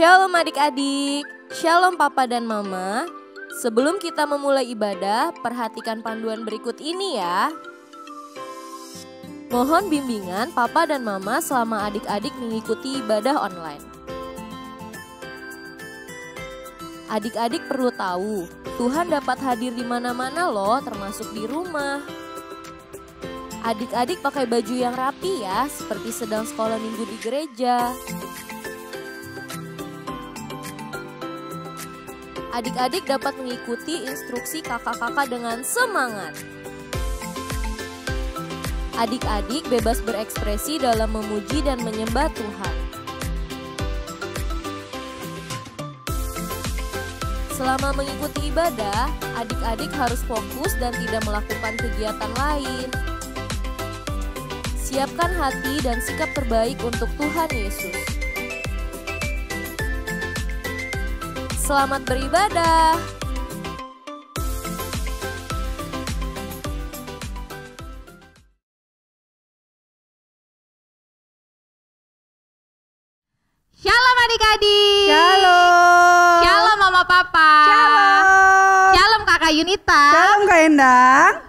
Shalom adik-adik, shalom papa dan mama. Sebelum kita memulai ibadah, perhatikan panduan berikut ini ya. Mohon bimbingan papa dan mama selama adik-adik mengikuti ibadah online. Adik-adik perlu tahu, Tuhan dapat hadir di mana-mana loh, termasuk di rumah. Adik-adik pakai baju yang rapi ya, seperti sedang sekolah minggu di gereja. Adik-adik dapat mengikuti instruksi kakak-kakak dengan semangat. Adik-adik bebas berekspresi dalam memuji dan menyembah Tuhan. Selama mengikuti ibadah, adik-adik harus fokus dan tidak melakukan kegiatan lain. Siapkan hati dan sikap terbaik untuk Tuhan Yesus. Selamat beribadah. Shalom adik-adik. Shalom. Shalom mama papa. Shalom. Shalom kakak Yunita. Shalom Kak Endang.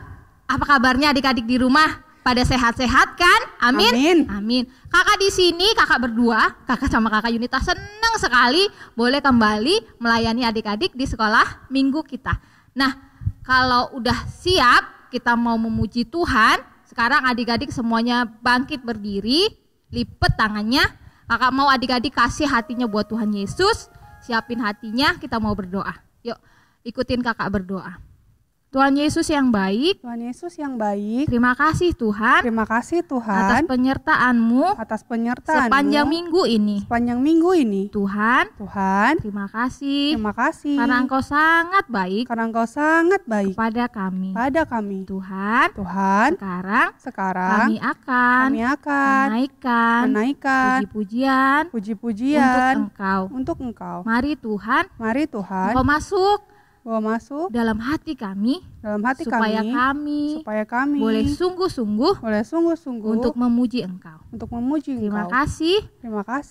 Apa kabarnya adik-adik di rumah? Pada sehat-sehat kan? Amin. Amin. Amin. Kakak di sini, kakak berdua, kakak sama kakak Yunita senang sekali boleh kembali melayani adik-adik di sekolah minggu kita. Nah, kalau udah siap kita mau memuji Tuhan, sekarang adik-adik semuanya bangkit berdiri, lipet tangannya. Kakak mau adik-adik kasih hatinya buat Tuhan Yesus, siapin hatinya, kita mau berdoa. Yuk, ikutin kakak berdoa. Tuhan Yesus yang baik, Tuhan Yesus yang baik, terima kasih Tuhan, terima kasih atas Tuhan penyertaan-Mu sepanjang minggu ini. Tuhan, terima kasih karena Engkau sangat baik kepada kami. Tuhan, sekarang kami akan menaikkan puji-pujian untuk Engkau. Mari Tuhan, Engkau masuk dalam hati kami, supaya kami boleh sungguh-sungguh untuk memuji Engkau. Terima kasih.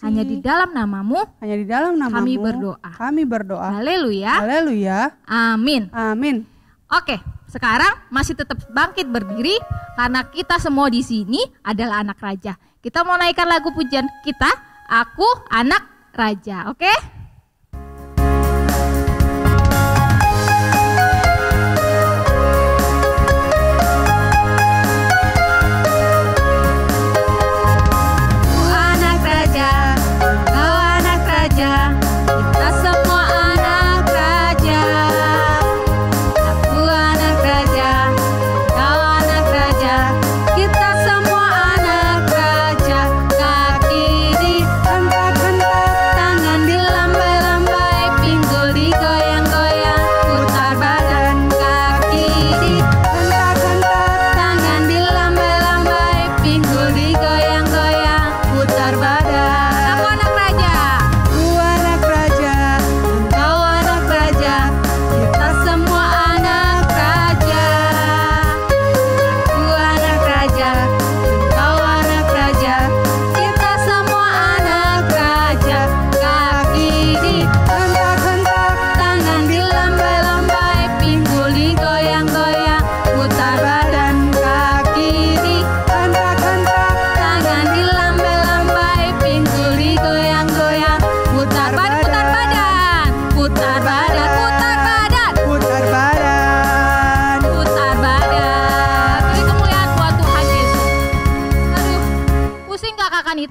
Hanya di dalam namamu kami berdoa. Haleluya. Amin. Oke, sekarang masih tetap bangkit berdiri karena kita semua di sini adalah anak raja. Kita mau naikkan lagu pujian kita, Aku Anak Raja. Oke?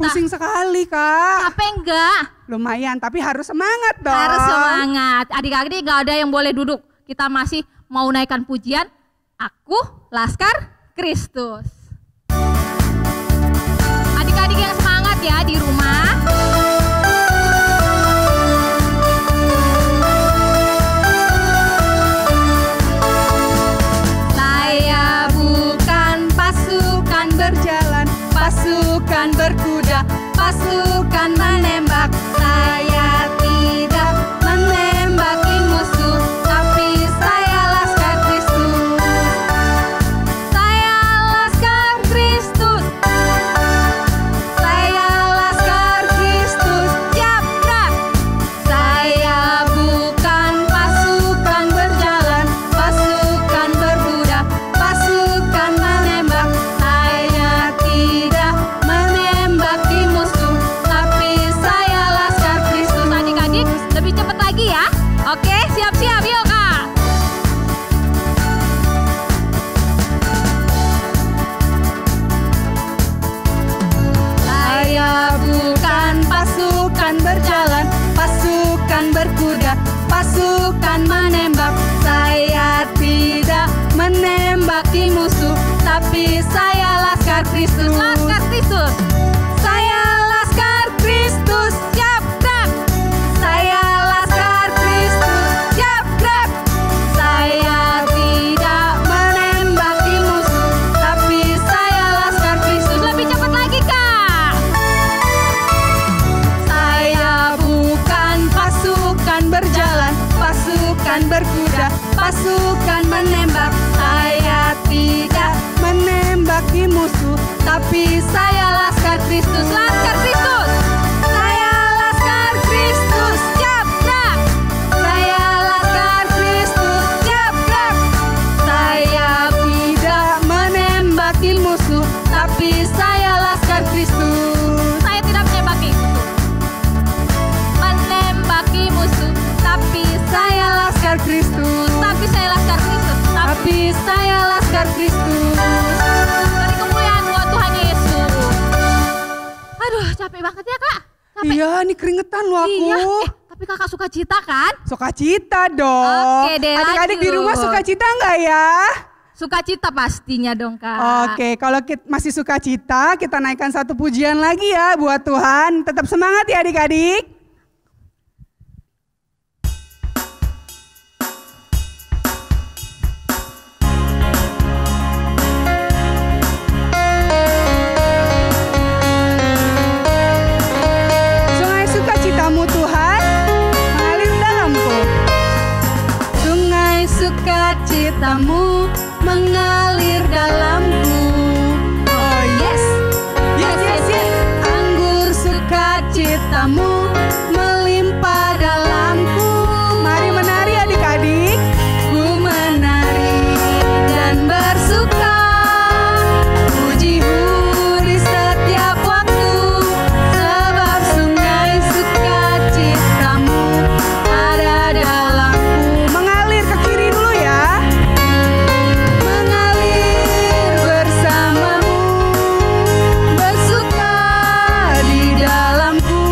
Pusing sekali Kak. Capek enggak? Lumayan, tapi harus semangat dong. Harus semangat. Adik-adik gak ada yang boleh duduk. Kita masih mau naikkan pujian Aku Laskar Kristus. Adik-adik yang semangat ya di rumah. Saya bukan pasukan berjalan, pasukan berkuda, pasukan menembak. Saya tidak menembaki musuh, tapi saya Laskar Kristus. Saya Laskar Kristus. Saya Laskar Kristus. Jabra. tapi saya Laskar Kristus. Laskar Kristus. Saya Laskar Kristus, jabrak. Saya Laskar Kristus, jabrak. Saya tidak menembaki musuh, tapi saya Laskar Kristus. Lebih cepat lagi, Kak. Saya bukan pasukan berjalan, pasukan berkuda, pasukan menembak. Saya tidak menembaki musuh, tapi saya Laskar Kristus. Laskar Kristus. Saya Laskar Kristus, jabrak. Saya Laskar Kristus, jabrak. Saya tidak menembaki musuh, tapi saya Laskar Kristus. Saya tidak menembaki musuh. Menembaki musuh, tapi saya Laskar Kristus. Tapi saya Laskar Kristus. Tapi saya Laskar Kristus. Beri kemuliaan buat Tuhan Yesus. Aduh, capek banget ya, Kak. Capek. Iya, ini keringetan loh aku. Iya, tapi Kakak suka cita kan? Sukacita dong. Oke deh, Adik-adik di lanjut. rumah sukacita enggak ya? Sukacita pastinya dong, Kak. Oke, kalau masih sukacita, kita naikkan satu pujian lagi ya buat Tuhan. Tetap semangat ya adik-adik. Sungai sukacitamu Tuhan, mengalir dalamku. Sungai sukacitamu mengalir dalamku. Oh yes, Yes, yes, yes. Anggur sukacitamu melimpah dalamku. Mari menari adik-adik. Ku menari dan bersuka, pujimu di setiap waktu, sebab sungai sukacitamu ada dalamku. Mengalir ke kiri dulu ya. Mengalir bersamamu, bersuka di dalamku,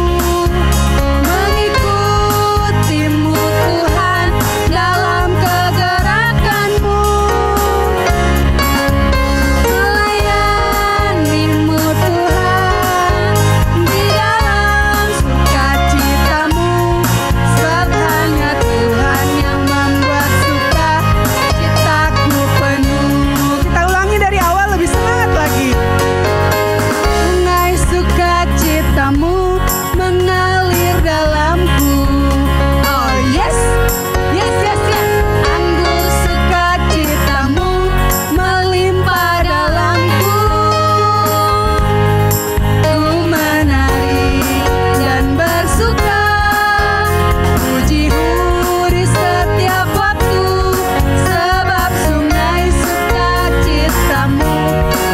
mengikutimu Tuhan dalam kegerakanmu, melayanimu Tuhan di dalam sukacitamu, sebab hanya Tuhan yang membuat suka citaku penuh. Kita ulangi dari awal lebih semangat lagi. Sungai sukacitamu mengalir dalamku. Oh yes, yes, yes, yes. Anggur sukacitamu melimpah dalamku. Ku menari dan bersuka, pujimu di setiap waktu, sebab sungai sukacitamu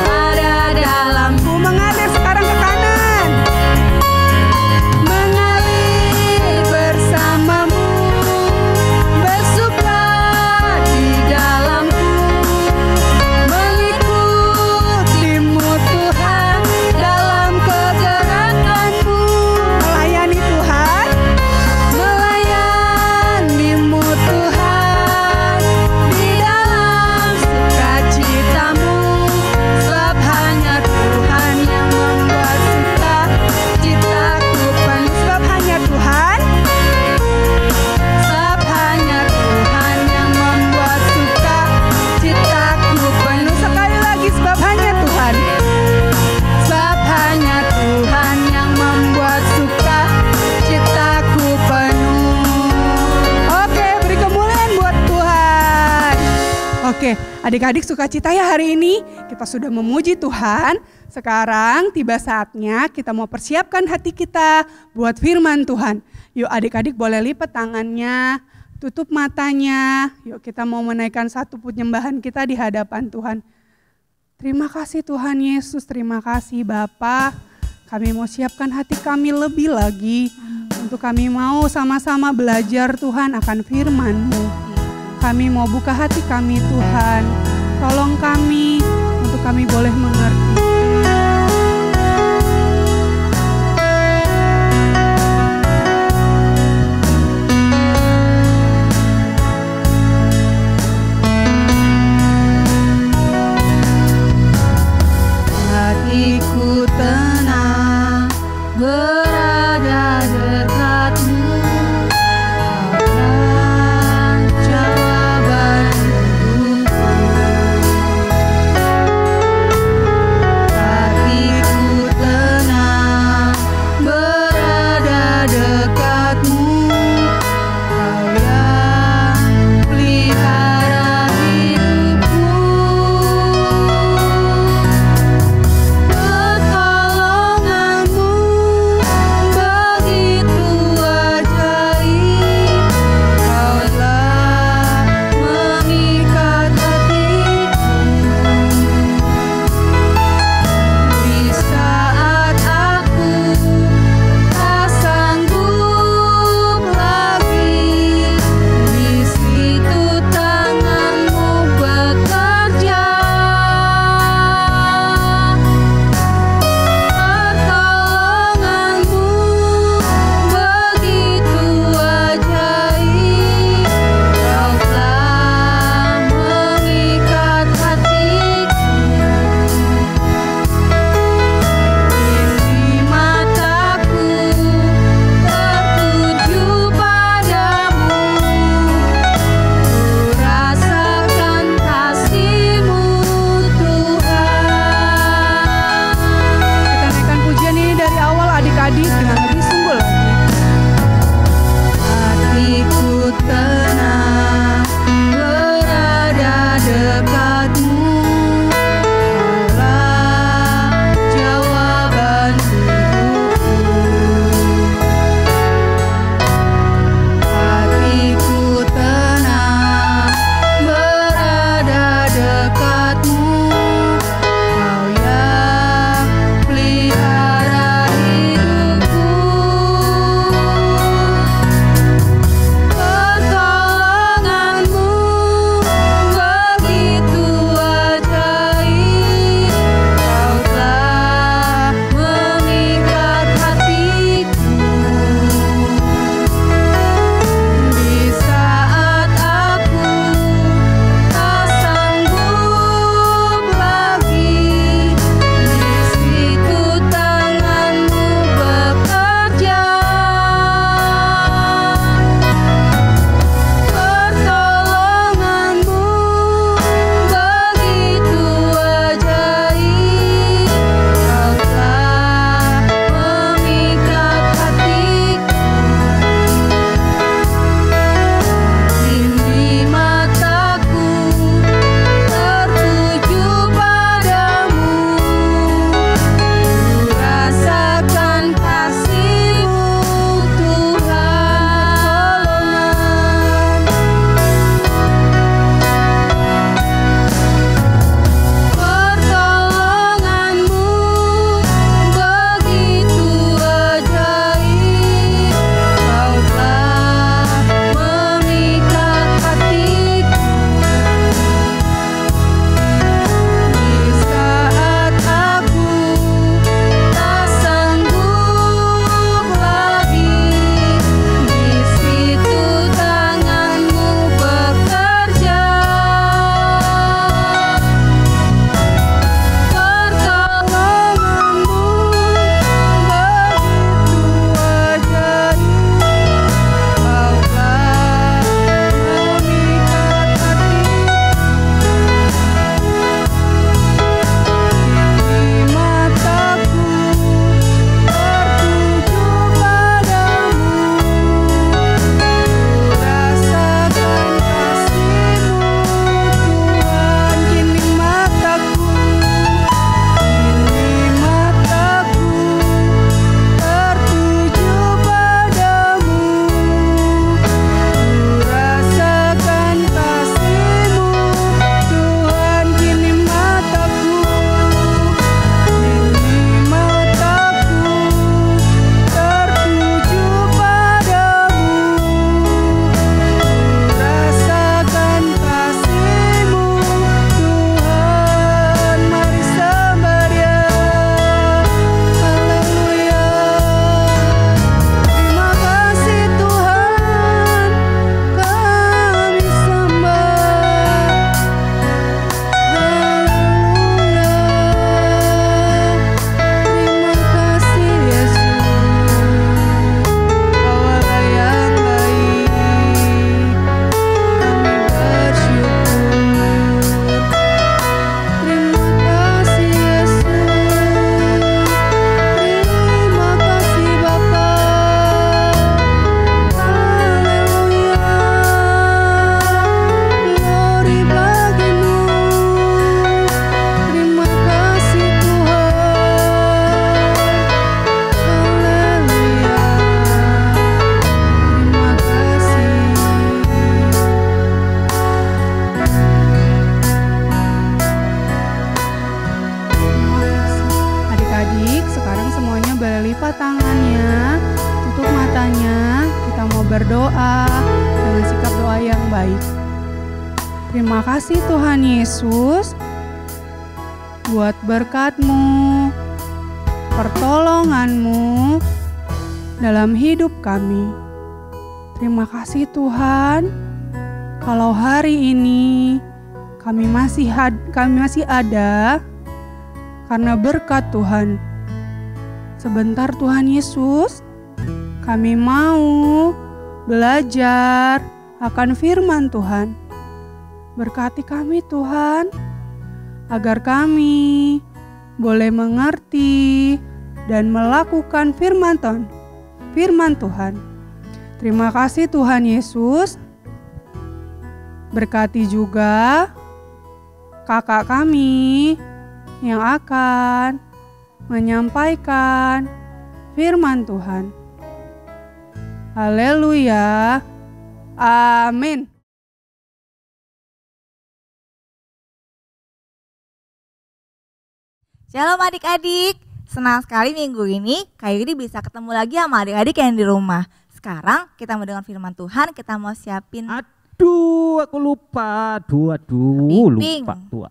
ada dalamku. Mengalir sekarang ke kanan. Mengalir bersamamu, bersuka di dalamku, mengikutimu Tuhan dalam kegerakanmu, Melayani Tuhan. melayanimu Tuhan di dalam sukacitamu, sebab hanya Tuhan yang membuat suka citaku penuh. Sebab hanya Tuhan. Sebab hanya Tuhan yang membuat suka citaku penuh. Sekali lagi sebab hanya Tuhan. Sebab hanya Tuhan yang membuat suka citaku penuh. Oke, beri kemuliaan buat Tuhan. Oke, adik-adik sukacita ya hari ini. Kita sudah memuji Tuhan. Sekarang tiba saatnya kita mau persiapkan hati kita buat firman Tuhan. Yuk adik-adik boleh lipat tangannya, tutup matanya. Yuk kita mau menaikkan satu penyembahan kita di hadapan Tuhan. Terima kasih Tuhan Yesus, terima kasih Bapa. Kami mau siapkan hati kami lebih lagi. Untuk kami mau sama-sama belajar Tuhan akan firman-Mu. Kami mau buka hati kami Tuhan. Tolong kami untuk kami boleh mengerti. berdoa dengan sikap doa yang baik. Terima kasih Tuhan Yesus buat berkat-Mu, pertolongan-Mu dalam hidup kami. Terima kasih Tuhan, kalau hari ini kami masih ada karena berkat Tuhan. Sebentar Tuhan Yesus, kami mau belajar akan firman Tuhan. Berkati kami Tuhan, agar kami boleh mengerti dan melakukan firman Tuhan. Terima kasih Tuhan Yesus. Berkati juga kakak kami yang akan menyampaikan firman Tuhan. Haleluya. Amin. Shalom adik-adik, senang sekali minggu ini Kak Yudi bisa ketemu lagi sama adik-adik yang di rumah. Sekarang kita mau dengar firman Tuhan, kita mau siapin. Aduh, aku lupa. Bimbing. Lupa tua.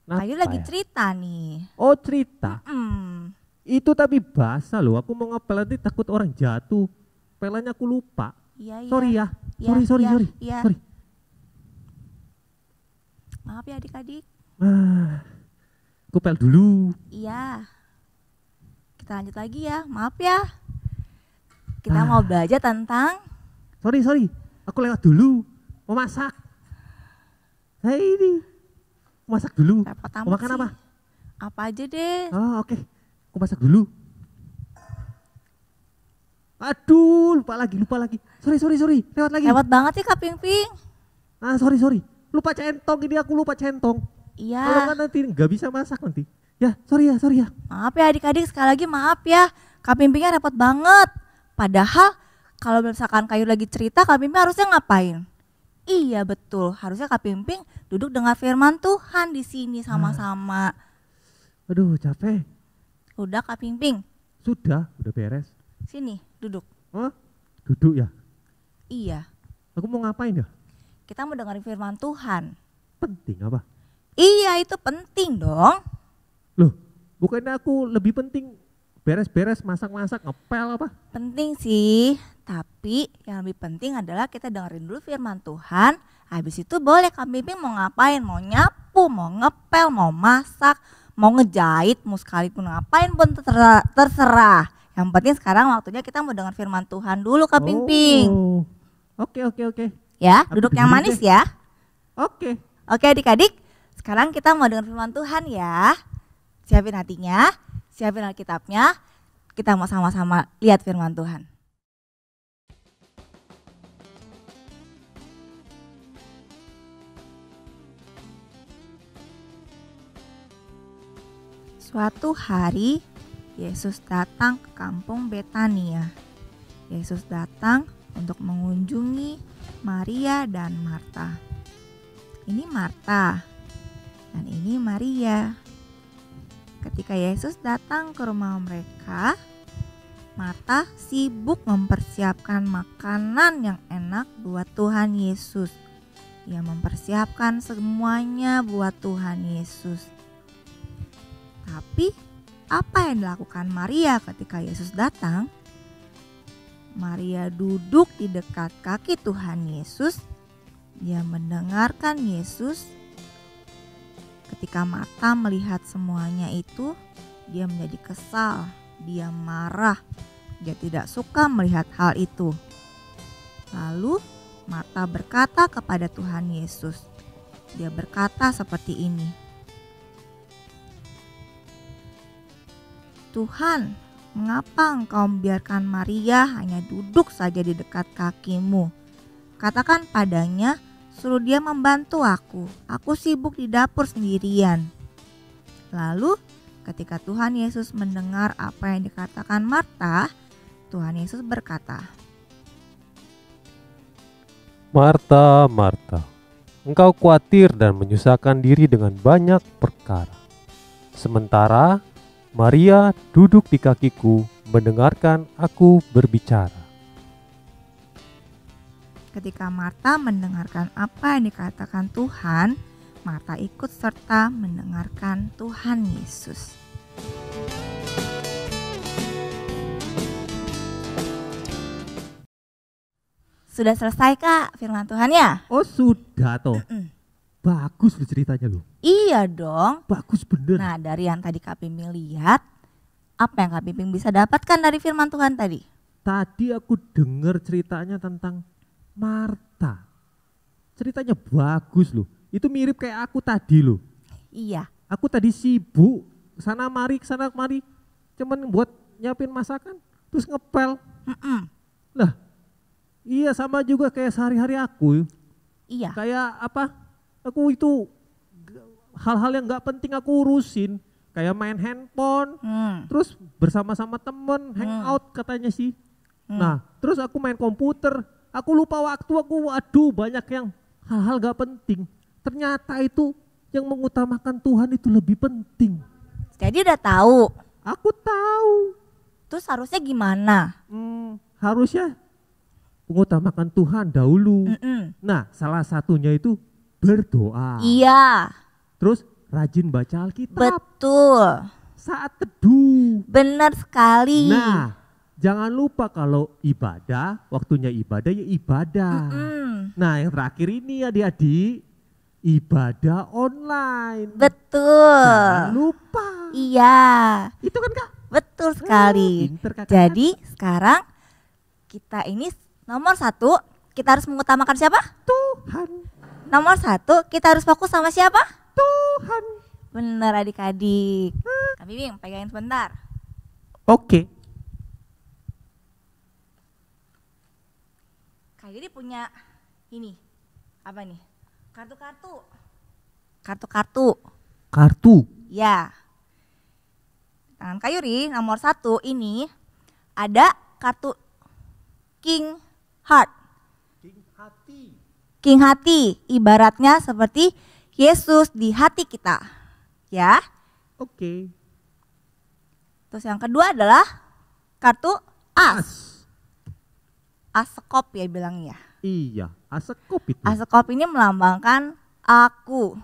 Kak Yudi lagi cerita nih. Oh, cerita. Mm. Itu tapi basah loh. Aku mau ngepel nanti takut orang jatuh. Pelannya aku lupa. Iya. Sorry ya. Iya, Sorry. iya. Sorry. Maaf ya adik-adik. Aku pel dulu. Iya. Kita lanjut lagi ya, maaf ya. Kita mau belajar tentang. Sorry. Aku lewat dulu. Mau masak. Ini. Mau masak dulu. Repot Mau amat makan sih. apa? Apa aja deh. Oh, oke. Aku masak dulu. Aduh, lupa lagi. Sorry. Lewat lagi. Lewat banget sih Kak Ping-Ping. Sorry. Lupa centong ini, aku lupa centong. Kalau Iya. kan nanti nggak bisa masak nanti. Ya, sorry ya. Maaf ya adik-adik, sekali lagi maaf ya. Kak Ping-Pingnya repot banget. Padahal kalau misalkan Kayu lagi cerita, Kak Ping-Ping harusnya ngapain? Iya betul, harusnya Kak Ping-Ping duduk dengar firman Tuhan di sini sama-sama. Aduh, capek. Udah Kak Ping-Ping, Udah beres. sini duduk. Oh, duduk ya. Iya, Aku mau ngapain ya? kita mau dengerin firman Tuhan. Penting apa? Iya itu penting dong. Loh, bukannya aku lebih penting beres-beres, masak-masak, ngepel apa? Penting sih, tapi yang lebih penting adalah kita dengerin dulu firman Tuhan. Habis itu boleh Kak Ping-Ping mau ngapain, mau nyapu, mau ngepel, mau masak, mau ngejahit, mau sekalipun ngapain pun terserah. Yang penting sekarang waktunya kita mau dengar firman Tuhan dulu Kak Ping-Ping. Oh, oke. Ya, Aku duduk yang berdiri manis deh. ya. Oke. Oke adik-adik, sekarang kita mau dengar firman Tuhan ya. Siapin hatinya, siapin Alkitabnya, kita mau sama-sama lihat firman Tuhan. Suatu hari, Yesus datang ke kampung Betania. Yesus datang untuk mengunjungi Maria dan Marta. Ini Marta dan ini Maria. Ketika Yesus datang ke rumah mereka, Marta sibuk mempersiapkan makanan yang enak buat Tuhan Yesus. Ia mempersiapkan semuanya buat Tuhan Yesus. Tapi apa yang dilakukan Maria ketika Yesus datang? Maria duduk di dekat kaki Tuhan Yesus. Dia mendengarkan Yesus. Ketika Marta melihat semuanya itu, dia menjadi kesal, dia marah, dia tidak suka melihat hal itu. Lalu Marta berkata kepada Tuhan Yesus. Dia berkata seperti ini. Tuhan, mengapa engkau membiarkan Maria hanya duduk saja di dekat kakimu? Katakan padanya, suruh dia membantu aku. Aku sibuk di dapur sendirian. Lalu ketika Tuhan Yesus mendengar apa yang dikatakan Marta, Tuhan Yesus berkata, Marta, Marta, engkau khawatir dan menyusahkan diri dengan banyak perkara. Sementara Maria duduk di kakiku mendengarkan aku berbicara. ketika Marta mendengarkan apa yang dikatakan Tuhan, Marta ikut serta mendengarkan Tuhan Yesus. Sudah selesai Kak firman Tuhannya? Oh sudah toh. Bagus lu ceritanya lu. Iya dong. Bagus bener. Nah dari yang tadi Kak Pimpin lihat, apa yang Kak Pimpin bisa dapatkan dari firman Tuhan tadi? Tadi aku dengar ceritanya tentang Marta. Ceritanya bagus loh. Itu mirip kayak aku tadi loh. Iya. Aku tadi sibuk sana kemari, cuman buat nyiapin masakan, terus ngepel. Lah, iya sama juga kayak sehari-hari aku. Iya. Kayak apa? Aku itu hal-hal yang nggak penting aku urusin. Kayak main handphone, terus bersama-sama temen, hangout katanya sih. Nah, terus aku main komputer, aku lupa waktu, aduh banyak yang hal-hal gak penting. Ternyata itu yang mengutamakan Tuhan itu lebih penting. Jadi udah tahu. Aku tahu. Terus harusnya gimana? Harusnya mengutamakan Tuhan dahulu. Nah, salah satunya itu berdoa. Iya. Terus rajin baca Alkitab. Betul. Saat teduh. Benar sekali. Nah, jangan lupa kalau ibadah, waktunya ibadah ya ibadah. Nah yang terakhir ini adik-adik, ibadah online. Betul. Jangan lupa. Iya. Itu kan Kak? Betul sekali. Pinter, Kakak. Jadi sekarang kita ini nomor 1, kita harus mengutamakan siapa? Tuhan. Nomor 1, kita harus fokus sama siapa? Tuhan. Benar adik-adik. Kak Bibing, pegangin sebentar. Oke. Kak Yuri punya ini, apa nih? Kartu-kartu. Kartu. Ya. Tangan Kak Yuri nomor 1 ini ada kartu King Heart. King hati, ibaratnya seperti Yesus di hati kita. Ya. Oke. Terus yang kedua adalah kartu as. Asekop ya bilangnya. Iya, asekop itu. Asekop ini melambangkan aku.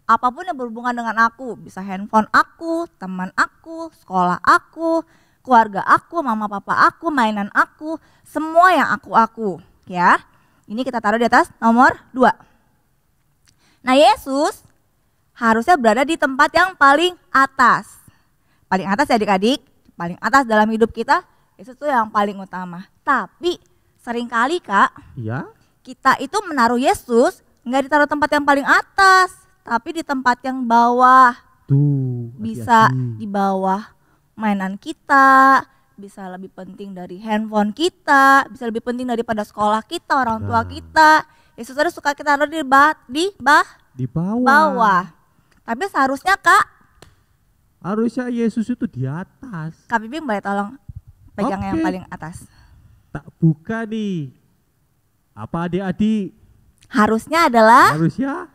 Apapun yang berhubungan dengan aku, bisa handphone aku, teman aku, sekolah aku, keluarga aku, mama papa aku, mainan aku, semua yang aku, ya. Ini kita taruh di atas nomor 2. Nah, Yesus harusnya berada di tempat yang paling atas. Paling atas ya adik-adik, paling atas dalam hidup kita, Yesus itu yang paling utama. Tapi seringkali Kak, Iya. kita itu menaruh Yesus nggak ditaruh tempat yang paling atas, tapi di tempat yang bawah. Tuh. Bisa hati-hati. di bawah mainan kita, bisa lebih penting dari handphone kita, bisa lebih penting daripada sekolah kita, orang tua kita. Yesus harus suka kita taruh di bawah. bawah. Tapi seharusnya Kak, Harusnya Yesus itu di atas. Kak Bibing boleh tolong pegang yang Oke. paling atas. Tak buka nih. Apa adik-adik? Harusnya adalah Harusnya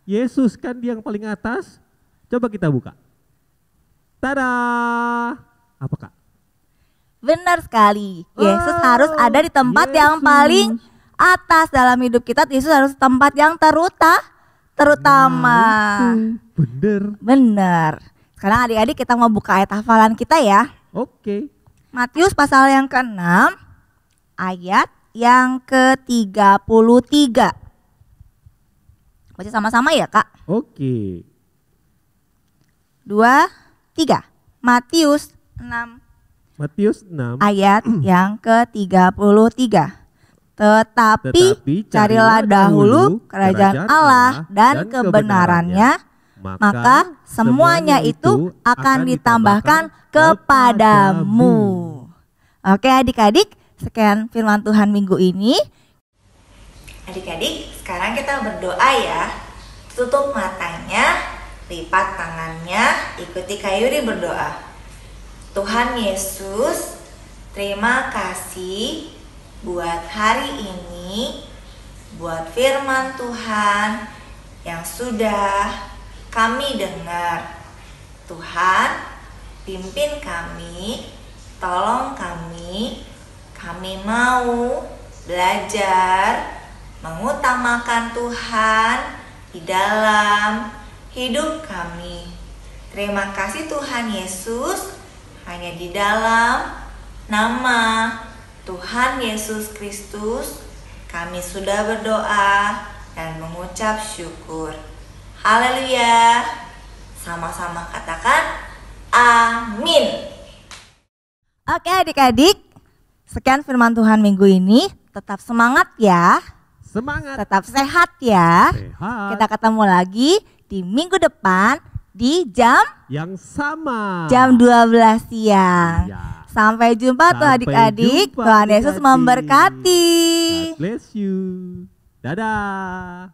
Yesus kan yang paling atas. Coba kita buka. Tada! Apa Kak? benar sekali. Yesus Oh, harus ada di tempat yang Yesus. paling atas dalam hidup kita. Yesus harus tempat yang terutama. Nah, itu. Bener. Benar. Sekarang adik-adik kita mau buka ayat hafalan kita ya. Oke. Matius pasal yang ke-6 ayat yang ke-33. Baca sama-sama ya Kak. Oke. 2, 3. Matius 6 Matius 6. ayat yang ke-33. Tetapi carilah dahulu kerajaan Allah dan kebenarannya, maka semuanya itu akan ditambahkan kepadamu. Oke adik-adik, sekian firman Tuhan minggu ini. Adik-adik, sekarang kita berdoa ya. Tutup matanya, lipat tangannya, ikuti Kak Yuri berdoa. Tuhan Yesus, terima kasih buat hari ini, buat firman Tuhan yang sudah kami dengar. Tuhan, pimpin kami, tolong kami mau belajar mengutamakan Tuhan di dalam hidup kami. Terima kasih Tuhan Yesus, hanya di dalam nama Tuhan Yesus Kristus kami sudah berdoa dan mengucap syukur. Haleluya. Sama-sama katakan amin. Oke adik-adik, sekian firman Tuhan minggu ini. Tetap semangat ya. Semangat. Tetap sehat ya. Sehat. Kita ketemu lagi di minggu depan di jam Yang sama. jam 12 siang. Ya. Sampai jumpa tuh Sampai adik-adik. jumpa, Tuhan Yesus adik-adik. memberkati. God bless you. Dadah.